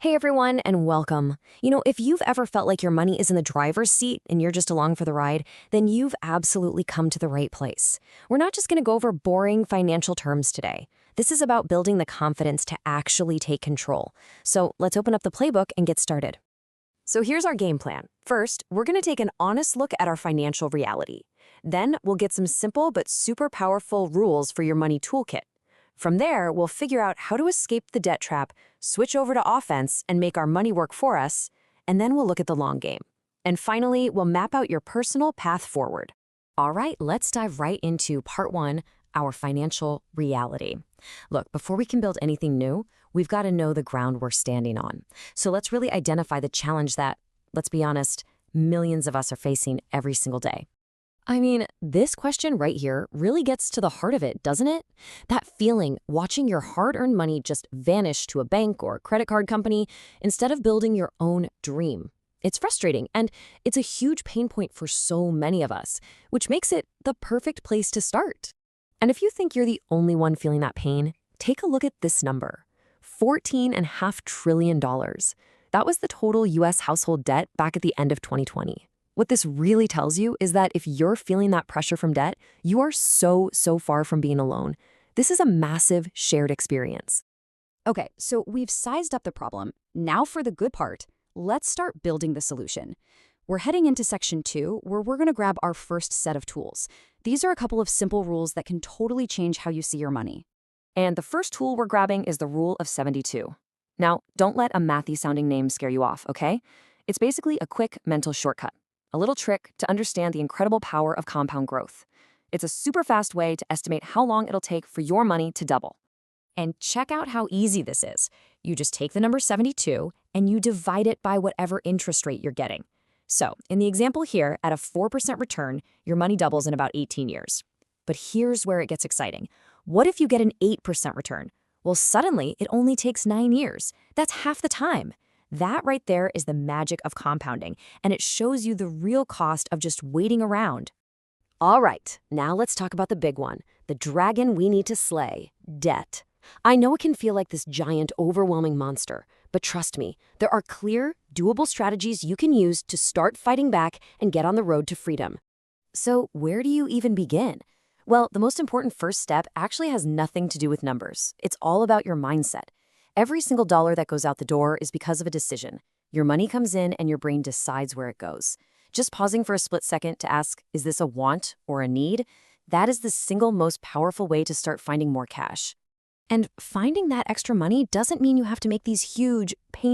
Hey everyone, and welcome. If you've ever felt like your money is in the driver's seat and you're just along for the ride, then you've absolutely come to the right place. We're not just going to go over boring financial terms today. This is about building the confidence to actually take control. So let's open up the playbook and get started. So here's our game plan. First, we're going to take an honest look at our financial reality. Then we'll get some simple but super powerful rules for your money toolkit. From there, we'll figure out how to escape the debt trap, switch over to offense, and make our money work for us, and then we'll look at the long game. And finally, we'll map out your personal path forward. All right, let's dive right into part one, our financial reality. Look, before we can build anything new, we've got to know the ground we're standing on. So let's really identify the challenge that, let's be honest, millions of us are facing every single day. This question right here really gets to the heart of it, doesn't it? That feeling watching your hard-earned money just vanish to a bank or credit card company instead of building your own dream. It's frustrating, and it's a huge pain point for so many of us, which makes it the perfect place to start. And if you think you're the only one feeling that pain, take a look at this number, $14.5 trillion. That was the total U.S. household debt back at the end of 2020. What this really tells you is that if you're feeling that pressure from debt, you are so far from being alone. This is a massive shared experience. Okay, so we've sized up the problem. Now for the good part, let's start building the solution. We're heading into section 2, where we're going to grab our first set of tools. These are a couple of simple rules that can totally change how you see your money. And the first tool we're grabbing is the Rule of 72. Now, don't let a mathy-sounding name scare you off, okay? It's basically a quick mental shortcut. A little trick to understand the incredible power of compound growth. It's a super fast way to estimate how long it'll take for your money to double. And check out how easy this is. You just take the number 72 and you divide it by whatever interest rate you're getting. So, in the example here, at a 4% return, your money doubles in about 18 years. But here's where it gets exciting. What if you get an 8% return? Well, suddenly, it only takes 9 years. That's half the time. That right there is the magic of compounding, and it shows you the real cost of just waiting around. All right, now let's talk about the big one, the dragon we need to slay, debt. I know it can feel like this giant, overwhelming monster, but trust me, there are clear, doable strategies you can use to start fighting back and get on the road to freedom. So where do you even begin? Well, the most important first step actually has nothing to do with numbers. It's all about your mindset. Every single dollar that goes out the door is because of a decision. Your money comes in and your brain decides where it goes. Just pausing for a split second to ask, is this a want or a need? That is the single most powerful way to start finding more cash. And finding that extra money doesn't mean you have to make these huge, painful